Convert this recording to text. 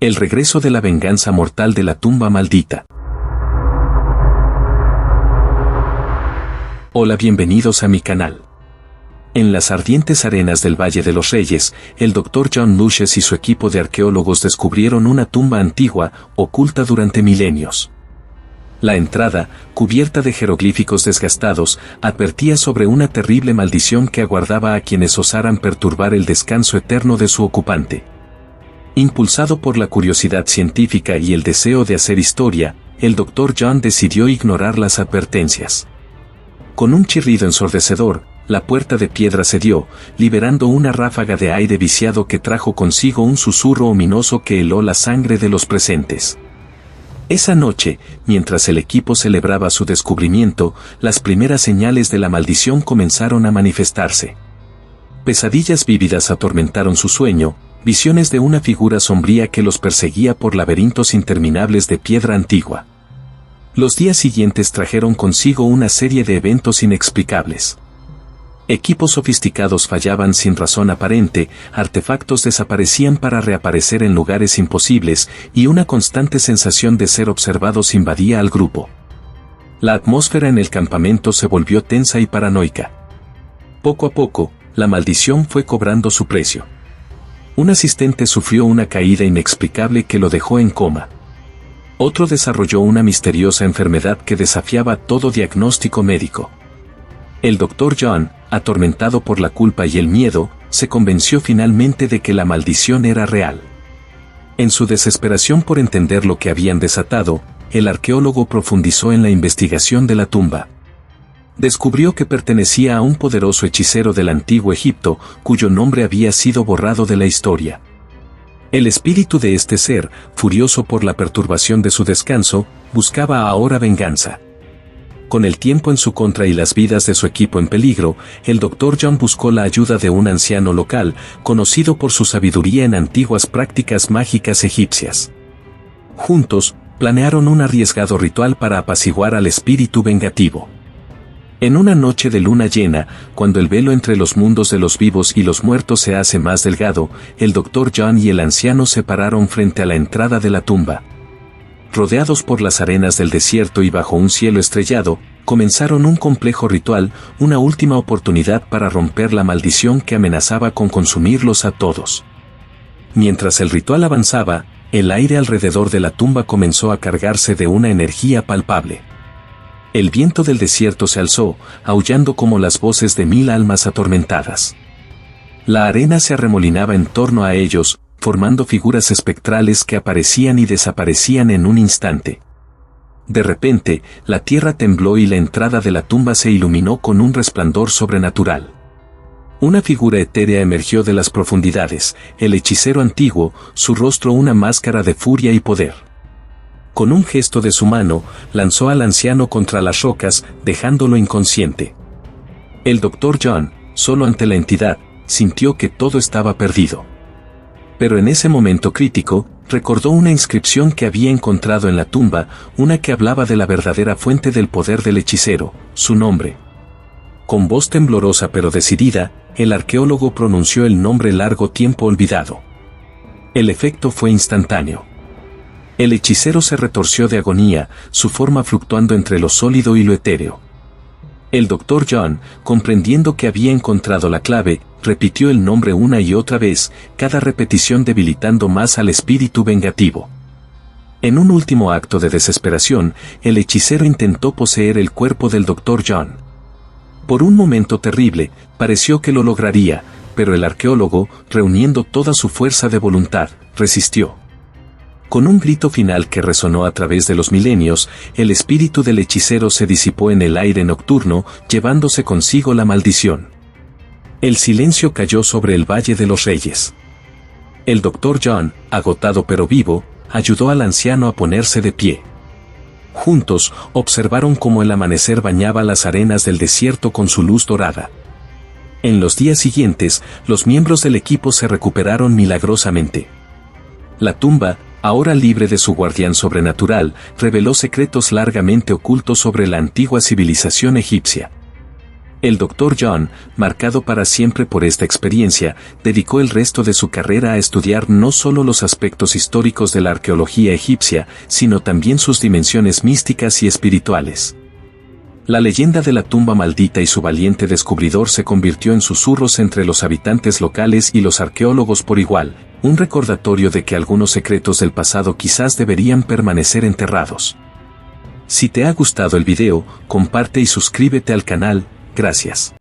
El regreso de la venganza mortal de la tumba maldita. Hola, bienvenidos a mi canal. En las ardientes arenas del Valle de los Reyes, el Dr. John Lucius y su equipo de arqueólogos descubrieron una tumba antigua, oculta durante milenios. La entrada, cubierta de jeroglíficos desgastados, advertía sobre una terrible maldición que aguardaba a quienes osaran perturbar el descanso eterno de su ocupante. Impulsado por la curiosidad científica y el deseo de hacer historia, el Dr. John decidió ignorar las advertencias. Con un chirrido ensordecedor, la puerta de piedra cedió, liberando una ráfaga de aire viciado que trajo consigo un susurro ominoso que heló la sangre de los presentes. Esa noche, mientras el equipo celebraba su descubrimiento, las primeras señales de la maldición comenzaron a manifestarse. Pesadillas vívidas atormentaron su sueño, visiones de una figura sombría que los perseguía por laberintos interminables de piedra antigua. Los días siguientes trajeron consigo una serie de eventos inexplicables. Equipos sofisticados fallaban sin razón aparente, artefactos desaparecían para reaparecer en lugares imposibles, y una constante sensación de ser observados invadía al grupo. La atmósfera en el campamento se volvió tensa y paranoica. Poco a poco, la maldición fue cobrando su precio. Un asistente sufrió una caída inexplicable que lo dejó en coma. Otro desarrolló una misteriosa enfermedad que desafiaba todo diagnóstico médico. El Dr. John, atormentado por la culpa y el miedo, se convenció finalmente de que la maldición era real. En su desesperación por entender lo que habían desatado, el arqueólogo profundizó en la investigación de la tumba. Descubrió que pertenecía a un poderoso hechicero del antiguo Egipto, cuyo nombre había sido borrado de la historia. El espíritu de este ser, furioso por la perturbación de su descanso, buscaba ahora venganza. Con el tiempo en su contra y las vidas de su equipo en peligro, el Dr. John buscó la ayuda de un anciano local, conocido por su sabiduría en antiguas prácticas mágicas egipcias. Juntos, planearon un arriesgado ritual para apaciguar al espíritu vengativo. En una noche de luna llena, cuando el velo entre los mundos de los vivos y los muertos se hace más delgado, el Dr. John y el anciano se pararon frente a la entrada de la tumba. Rodeados por las arenas del desierto y bajo un cielo estrellado, comenzaron un complejo ritual, una última oportunidad para romper la maldición que amenazaba con consumirlos a todos. Mientras el ritual avanzaba, el aire alrededor de la tumba comenzó a cargarse de una energía palpable. El viento del desierto se alzó, aullando como las voces de 1000 almas atormentadas. La arena se arremolinaba en torno a ellos, formando figuras espectrales que aparecían y desaparecían en un instante. De repente, la tierra tembló y la entrada de la tumba se iluminó con un resplandor sobrenatural. Una figura etérea emergió de las profundidades, el hechicero antiguo, su rostro una máscara de furia y poder. Con un gesto de su mano, lanzó al anciano contra las rocas, dejándolo inconsciente. El Dr. John, solo ante la entidad, sintió que todo estaba perdido. Pero en ese momento crítico, recordó una inscripción que había encontrado en la tumba, una que hablaba de la verdadera fuente del poder del hechicero, su nombre. Con voz temblorosa pero decidida, el arqueólogo pronunció el nombre largo tiempo olvidado. El efecto fue instantáneo. El hechicero se retorció de agonía, su forma fluctuando entre lo sólido y lo etéreo. El Dr. John, comprendiendo que había encontrado la clave, repitió el nombre una y otra vez, cada repetición debilitando más al espíritu vengativo. En un último acto de desesperación, el hechicero intentó poseer el cuerpo del Dr. John. Por un momento terrible, pareció que lo lograría, pero el arqueólogo, reuniendo toda su fuerza de voluntad, resistió. Con un grito final que resonó a través de los milenios, el espíritu del hechicero se disipó en el aire nocturno, llevándose consigo la maldición. El silencio cayó sobre el Valle de los Reyes. El Dr. John, agotado pero vivo, ayudó al anciano a ponerse de pie. Juntos, observaron cómo el amanecer bañaba las arenas del desierto con su luz dorada. En los días siguientes, los miembros del equipo se recuperaron milagrosamente. La tumba, ahora libre de su guardián sobrenatural, reveló secretos largamente ocultos sobre la antigua civilización egipcia. El Dr. John, marcado para siempre por esta experiencia, dedicó el resto de su carrera a estudiar no solo los aspectos históricos de la arqueología egipcia, sino también sus dimensiones místicas y espirituales. La leyenda de la tumba maldita y su valiente descubridor se convirtió en susurros entre los habitantes locales y los arqueólogos por igual, un recordatorio de que algunos secretos del pasado quizás deberían permanecer enterrados. Si te ha gustado el video, comparte y suscríbete al canal. Gracias.